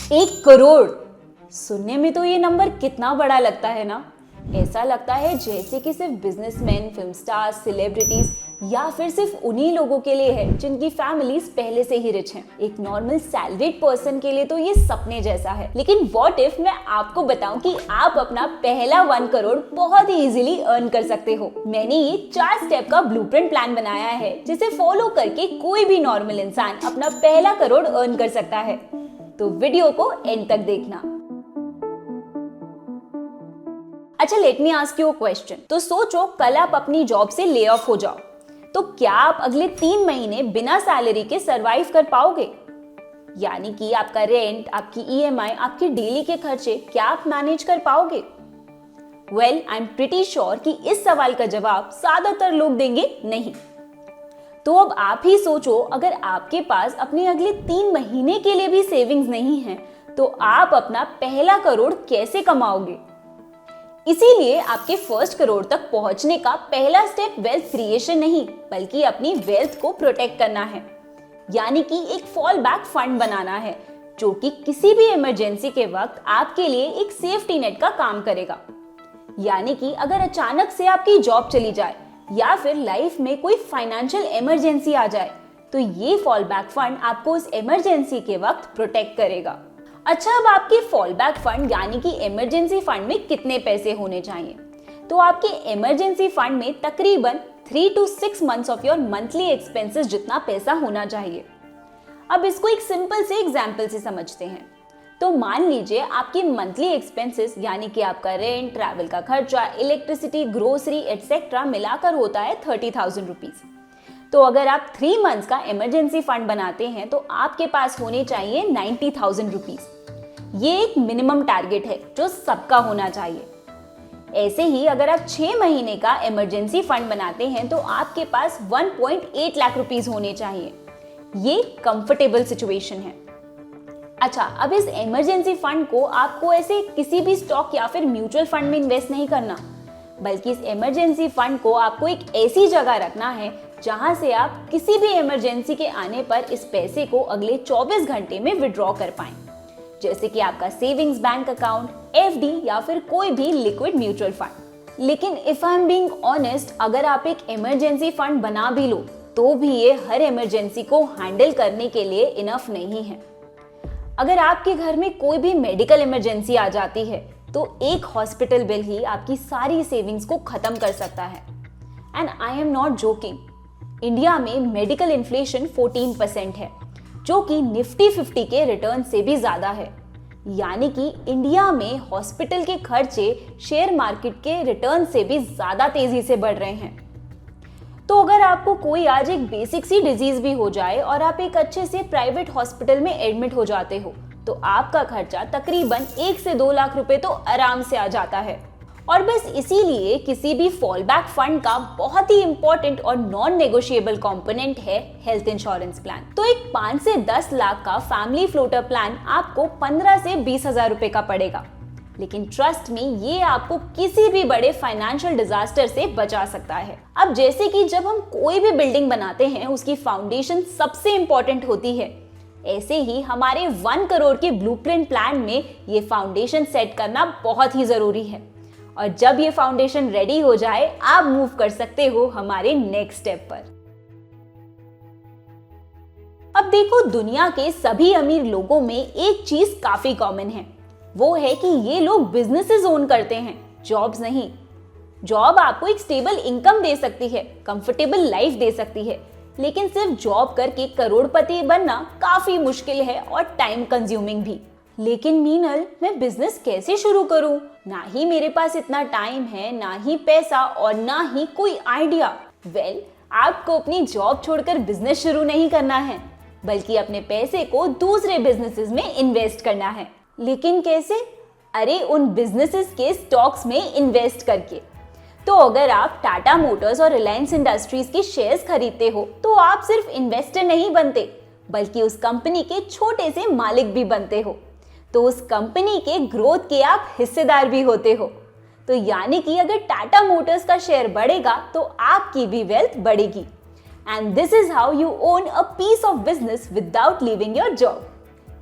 1 करोड़। सुनने में तो ये नंबर कितना बड़ा लगता है ना। ऐसा लगता है जैसे कि सिर्फ बिजनेसमैन, फिल्म स्टार्स, सेलिब्रिटीज या फिर सिर्फ उन्हीं लोगों के लिए है जिनकी फैमिलीज पहले से ही रिच हैं। एक नॉर्मल सैलरीड पर्सन के लिए तो ये सपने जैसा है। लेकिन व्हाट इफ मैं आपको बताऊं कि आप अपना पहला 1 करोड़ बहुत ही इजीली अर्न कर सकते हो। मैंने ये 4 स्टेप का ब्लूप्रिंट प्लान बनाया है जिसे फॉलो करके कोई भी नॉर्मल इंसान अपना पहला करोड़ अर्न कर सकता है। तो वीडियो को एंड तक देखना। अच्छा, let me ask you a question. तो सोचो कल आप अपनी जॉब से ले ऑफ हो जाओ, तो क्या आप अगले 3 महीने बिना सैलरी के सरवाइव कर पाओगे? यानी कि आपका रेंट, आपकी ईएमआई, आपके डेली के खर्चे क्या आप मैनेज कर पाओगे? Well, I am pretty sure कि इस सवाल का जवाब ज्यादातर लोग देंगे नहीं। तो अब आप ही सोचो, अगर आपके पास अपने अगले 3 महीने के लिए भी सेविंग्स नहीं है तो आप अपना पहला करोड़ कैसे कमाओगे? इसीलिए आपके फर्स्ट करोड़ तक पहुंचने का पहला स्टेप वेल्थ क्रिएशन नहीं, बल्कि अपनी वेल्थ को प्रोटेक्ट करना है। यानी कि एक फॉल बैक फंड बनाना है जो कि किसी भी इमरजेंसी के वक्त आपके लिए एक सेफ्टी नेट का काम करेगा। यानी कि अगर अचानक से आपकी जॉब चली जाए या फिर लाइफ में कोई फाइनेंशियल इमरजेंसी आ जाए तो ये फॉल बैक फंड आपको उस इमरजेंसी के वक्त प्रोटेक्ट करेगा। अच्छा, अब आपके फॉल बैक फंड यानी कि इमरजेंसी फंड में कितने पैसे होने चाहिए? तो आपके इमरजेंसी फंड में तकरीबन 3 to 6 months of your monthly expenses जितना पैसा होना चाहिए। अब इसको एक सिंपल से एग्जांपल से समझते हैं। तो मान लीजिए आपकी मंथली एक्सपेंसेस यानी कि आपका रेंट, ट्रैवल का खर्चा, इलेक्ट्रिसिटी, ग्रोसरी एटसेट्रा मिलाकर होता है 30,000 रुपीज। तो अगर आप 3 मंथ्स का इमरजेंसी फंड बनाते हैं तो आपके पास होने चाहिए 90,000 रुपीज। ये एक मिनिमम टारगेट है जो सबका होना चाहिए। ऐसे ही अगर आप 6 महीने का इमरजेंसी फंड बनाते हैं तो आपके पास 1.8 लाख रुपीस होने चाहिए। ये कंफर्टेबल सिचुएशन है। अच्छा, अब इस इमरजेंसी फंड को आपको ऐसे किसी भी स्टॉक या फिर म्यूचुअल फंड में इन्वेस्ट नहीं करना, बल्कि इस इमरजेंसी फंड को आपको एक ऐसी जगह रखना है जहां से आप किसी भी इमरजेंसी के आने पर इस पैसे को अगले 24 घंटे में विड्रॉ कर पाएं, जैसे कि आपका सेविंग्स बैंक अकाउंट, एफडी या फिर कोई भी लिक्विड म्यूचुअल फंड। लेकिन if I am being honest, अगर आप एक इमरजेंसी फंड बना भी लो तो भी ये हर इमरजेंसी को हैंडल करने के लिए इनफ नहीं है। अगर आपके घर में कोई भी मेडिकल इमरजेंसी आ जाती है तो एक हॉस्पिटल बिल ही आपकी सारी सेविंग्स को खत्म कर सकता है। And I am not joking, India में मेडिकल इन्फ्लेशन 14% है, जो कि निफ्टी 50 के रिटर्न से भी ज्यादा है। यानी कि इंडिया में हॉस्पिटल के खर्चे शेयर मार्केट के रिटर्न से भी ज्यादा तेजी से बढ़ रहे हैं। तो अगर आपको कोई आज एक बेसिक सी डिजीज भी हो जाए और आप एक अच्छे से प्राइवेट हॉस्पिटल में एडमिट हो जाते हो तो आपका खर्चा तकरीबन 1 से 2 लाख रुपए तो आराम से आ जाता है। और बस इसीलिए किसी भी फॉल बैक फंड का बहुत ही इंपॉर्टेंट और नॉन नेगोशिएबल कंपोनेंट है हेल्थ इंश्योरेंस प्लान। तो एक 5 से 10 लाख का फैमिली फ्लोटर प्लान आपको 15 से 20 हजार रुपए का पड़ेगा। लेकिन ट्रस्ट में ये आपको किसी भी बड़े फाइनेंशियल डिजास्टर से बचा सकता है। अब जैसे कि जब हम कोई भी बिल्डिंग बनाते हैं उसकी फाउंडेशन सबसे इंपॉर्टेंट होती है, ऐसे ही हमारे 1 करोड़ के ब्लूप्रिंट प्लान में ये फाउंडेशन सेट करना बहुत ही जरूरी है। और जब ये फाउंडेशन रेडी हो जाए आप मूव कर सकते हो हमारे नेक्स्ट स्टेप पर। अब देखो, दुनिया के सभी अमीर लोगों में एक चीज काफी कॉमन है, वो है कि ये लोग बिजनेसेस ओन करते हैं, जॉब्स नहीं। जॉब आपको एक स्टेबल इनकम दे सकती है, कंफर्टेबल लाइफ दे सकती है, लेकिन सिर्फ जॉब करके करोड़पति बनना काफी मुश्किल है और टाइम कंज्यूमिंग भी। लेकिन मीनल, मैं बिजनेस कैसे शुरू करूं? ना ही मेरे पास इतना टाइम है, ना ही पैसा और ना ही कोई आइडिया। वेल, आपको अपनी जॉब छोड़कर बिजनेस शुरू नहीं करना है, बल्कि अपने पैसे को दूसरे बिजनेसेस में इन्वेस्ट करना है। लेकिन कैसे? अरे, उन बिजनेसेस के स्टॉक्स में इन्वेस्ट करके। तो अगर आप टाटा मोटर्स और रिलायंस इंडस्ट्रीज के शेयर्स खरीदते हो तो आप सिर्फ इन्वेस्टर नहीं बनते, बल्कि उस कंपनी के छोटे से मालिक भी बनते हो। तो उस कंपनी के ग्रोथ के आप हिस्सेदार भी होते हो। तो यानी कि अगर टाटा मोटर्स का शेयर बढ़ेगा तो आपकी भी वेल्थ बढ़ेगी। And this is how you own a piece of business without leaving your job.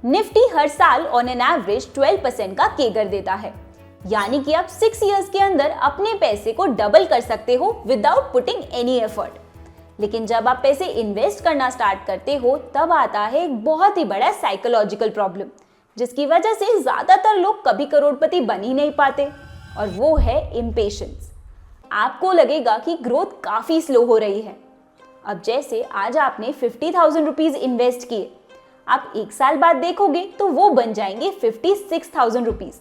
Nifty हर साल ऑन एन एवरेज 12% का केगर देता है, यानी कि आप 6 इयर्स के अंदर अपने पैसे को डबल कर सकते हो विदाउट पुटिंग एनी एफर्ट। लेकिन जब आप पैसे इन्वेस्ट करना स्टार्ट करते हो तब आता है एक बहुत ही बड़ा साइकोलॉजिकल प्रॉब्लम, जिसकी वजह से ज्यादातर लोग कभी करोड़पति बन ही नहीं पाते, और वो है इम्पेशेंस। आपको लगेगा कि ग्रोथ काफी स्लो हो रही है। अब जैसे आज आपने 50,000 रुपीज इन्वेस्ट किए, आप 1 साल बाद देखोगे तो वो बन जाएंगे 56,000 रुपीज,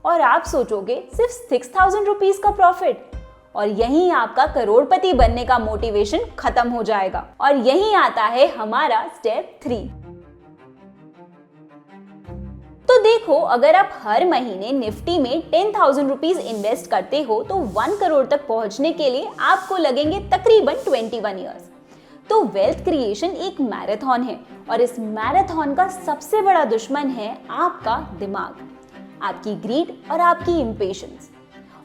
और आप सोचोगे सिर्फ 6,000 रुपीज का प्रॉफिट, और यहीं आपका करोड़पति बनने का मोटिवेशन खत्म हो जाएगा। और यहीं आता है हमारा स्टेप 3। तो देखो, अगर आप हर महीने निफ्टी में 10,000 रुपीज इन्वेस्ट करते हो तो 1 करोड़ तक पहुंचने के लिए आपको लगेंगे तकरीबन 21 ईयर्स। तो वेल्थ क्रिएशन एक मैराथन है, और इस मैराथन का सबसे बड़ा दुश्मन है आपका दिमाग, आपकी ग्रीड और आपकी इम्पेशेंस।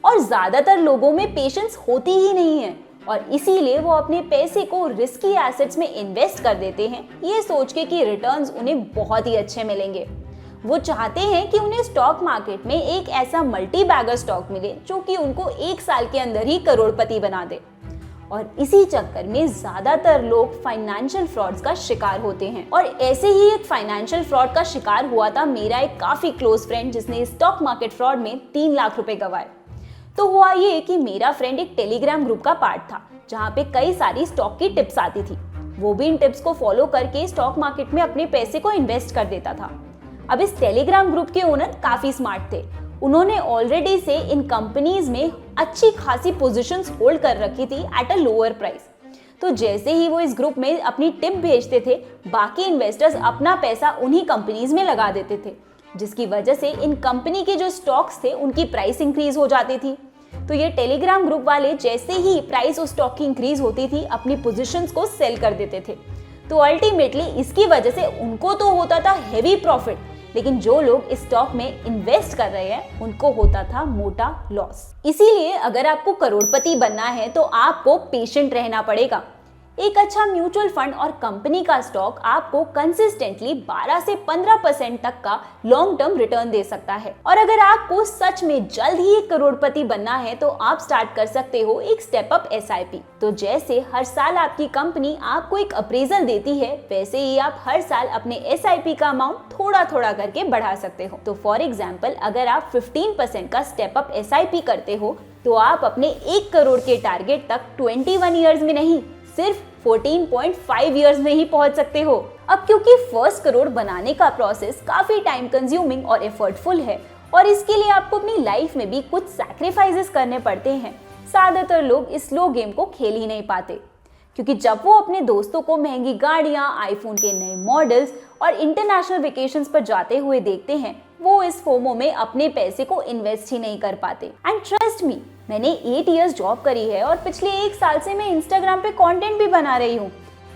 और ज्यादातर लोगों में पेशेंस होती ही नहीं है, और इसीलिए वो अपने पैसे को रिस्की एसेट्स में इन्वेस्ट कर देते हैं, ये सोच के कि रिटर्न्स उन्हें बहुत ही अच्छे मिलेंगे। वो चाहते हैं कि उन्हें स्टॉक मार्केट में एक ऐसा मल्टी बैगर स्टॉक मिले जो कि उनको 1 साल के अंदर ही करोड़पति बना दे। और इसी चक्कर में ज्यादातर लोग फाइनेंशियल फ्रॉड्स का शिकार होते हैं। और ऐसे ही एक फाइनेंशियल फ्रॉड का शिकार हुआ था मेरा एक काफी क्लोज फ्रेंड, जिसने स्टॉक मार्केट फ्रॉड में 3 लाख रुपए गंवाए। तो हुआ ये कि मेरा फ्रेंड एक टेलीग्राम ग्रुप का पार्ट था, जहाँ पे कई सारी स्टॉक की टिप्स आती थी। वो भी इन टिप्स को फॉलो करके स्टॉक मार्केट में अपने पैसे को इन्वेस्ट कर देता था। अब इस टेलीग्राम ग्रुप के ओनर काफी स्मार्ट थे। उन्होंने ऑलरेडी से इन कंपनीज में अच्छी खासी पोजीशंस होल्ड कर रखी थी एट अ लोअर प्राइस। तो जैसे ही वो इस ग्रुप में अपनी टिप भेजते थे, बाकी इन्वेस्टर्स अपना पैसा उन्हीं कंपनीज में लगा देते थे, जिसकी वजह से इन कंपनी के जो स्टॉक्स थे उनकी प्राइस इंक्रीज हो जाती थी। तो ये टेलीग्राम ग्रुप वाले जैसे ही प्राइस उस स्टॉक की इंक्रीज होती थी, अपनी पोजीशंस को सेल कर देते थे। तो अल्टीमेटली इसकी वजह से उनको तो होता था हेवी प्रॉफिट, लेकिन जो लोग इस स्टॉक में इन्वेस्ट कर रहे हैं उनको होता था मोटा लॉस। इसीलिए अगर आपको करोड़पति बनना है तो आपको पेशेंट रहना पड़ेगा। एक अच्छा म्यूचुअल फंड और कंपनी का स्टॉक आपको कंसिस्टेंटली 12 से 15% तक का लॉन्ग टर्म रिटर्न दे सकता है। और अगर आपको सच में जल्द ही एक करोड़पति बनना है तो आप स्टार्ट कर सकते हो एक स्टेप अप SIP। तो जैसे हर साल आपकी कंपनी आपको एक अप्रेजल देती है, वैसे ही आप हर साल अपने SIP का अमाउंट थोड़ा थोड़ा करके बढ़ा सकते हो। तो फॉर एग्जाम्पल, अगर आप 15% का स्टेप अप SIP करते हो तो आप अपने 1 करोड़ के टारगेट तक 21 ईयर्स में नहीं, सिर्फ 14.5 इयर्स में ही पहुंच सकते हो। अब क्योंकि फर्स्ट करोड़ बनाने का प्रोसेस काफी टाइम कंज्यूमिंग और एफर्टफुल है, और इसके लिए आपको अपनी लाइफ में भी कुछ सैक्रिफाइसेस करने पड़ते हैं, ज्यादातर लोग इस स्लो गेम को खेल ही नहीं पाते। क्योंकि जब वो अपने दोस्तों को महंगी गाड़ियां, आईफोन के नए मॉडल्स और इंटरनेशनल वेकेशंस पर जाते हुए देखते हैं, वो इस फोमो में अपने पैसे को इन्वेस्ट ही नहीं कर पाते। एंड ट्रस्ट मी, मैंने 8 इयर्स जॉब करी है और पिछले 1 साल से मैं इंस्टाग्राम पे कंटेंट भी बना रही हूँ।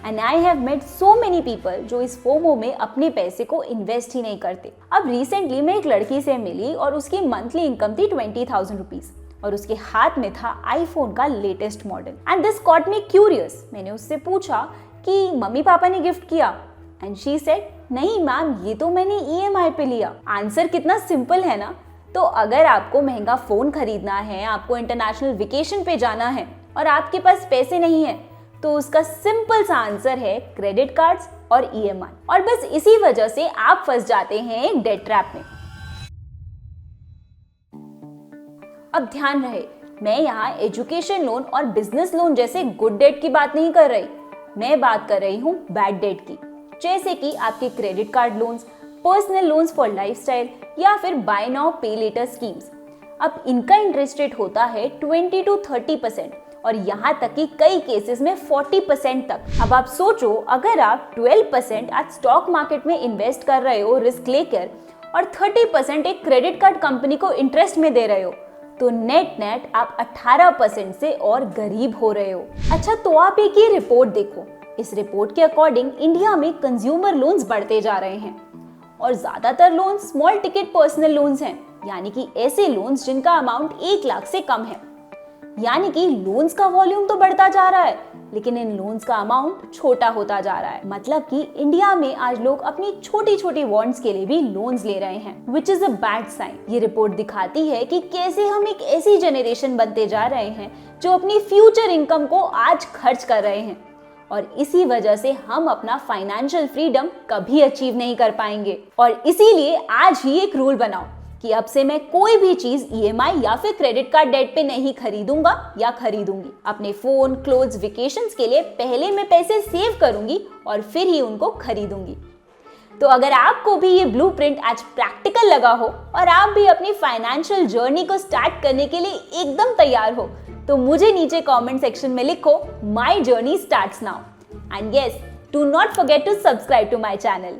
And I have met so many people जो इस फोमो में अपने पैसे को इन्वेस्ट ही नहीं करते। अब रिसेंटली मैं एक लड़की से मिली और उसकी मंथली इनकम थी 20,000 रुपीज, और उसके हाथ में था आईफोन का latest model. And this got me curious. मैंने उससे पूछा कि मम्मी पापा ने गिफ्ट किया? एंड शी सेड, नहीं मैम, ये तो मैंने EMI पे लिया। आंसर कितना सिंपल है ना। तो अगर आपको महंगा फोन खरीदना है, आपको इंटरनेशनल वेकेशन पे जाना है और आपके पास पैसे नहीं है, तो उसका सिंपल सा आंसर है क्रेडिट कार्ड्स और EMI। और बस इसी वजह से आप फंस जाते हैं एक डेट ट्रैप में। अब ध्यान रहे, मैं यहाँ एजुकेशन लोन और बिजनेस लोन जैसे गुड डेट की बात नहीं कर रही, मैं बात कर रही हूँ बैड डेट की, जैसे कि आपके credit card loans, personal loans for lifestyle या फिर बाय नाउ पे लेटर स्कीम्स। अब इनका इंटरेस्ट रेट होता है 20 to 30% और यहाँ तक कि कई केसेस में 40% तक। अब आप सोचो, अगर आप 12% आज स्टॉक मार्केट में इन्वेस्ट कर रहे हो रिस्क लेकर और 30% एक क्रेडिट कार्ड कंपनी को इंटरेस्ट में दे रहे हो, तो नेट आप 18% से और गरीब हो रहे हो। अच्छा, तो आप एक ये रिपोर्ट देखो। इस रिपोर्ट के अकॉर्डिंग इंडिया में कंज्यूमर लोन्स बढ़ते जा रहे हैं और ज्यादातर loan small ticket personal loans हैं, यानी कि ऐसे लोन्स जिनका अमाउंट 1 लाख से कम है। यानी कि लोन्स का वॉल्यूम तो बढ़ता जा रहा है, लेकिन इन लोन्स का अमाउंट छोटा होता जा रहा है। मतलब कि इंडिया में आज लोग अपनी छोटी छोटी वांट्स के लिए भी लोन्स ले रहे हैं, which is a bad sign. ये रिपोर्ट दिखाती है कि कैसे हम एक ऐसी जनरेशन बनते जा रहे हैं जो अपनी फ्यूचर इनकम को आज खर्च कर रहे हैं, और इसी वजह से हम अपना फाइनेंशियल फ्रीडम कभी अचीव नहीं कर पाएंगे। और इसीलिए आज ही एक रूल बनाओ कि अब से मैं कोई भी चीज ईएमआई या फिर क्रेडिट कार्ड डेट पे नहीं खरीदूंगा या खरीदूंगी। अपने फोन, क्लोथ्स, वेकेशंस के लिए पहले मैं पैसे सेव करूंगी और फिर ही उनको खरीदूंगी। तो अगर आपको भी ये ब्लूप्रिंट आज प्रैक्टिकल लगा हो और आप भी अपनी फाइनेंशियल जर्नी को स्टार्ट करने के लिए एकदम तैयार हो, तो मुझे नीचे कमेंट सेक्शन में लिखो, my journey starts now. And yes, do not forget to subscribe to my channel.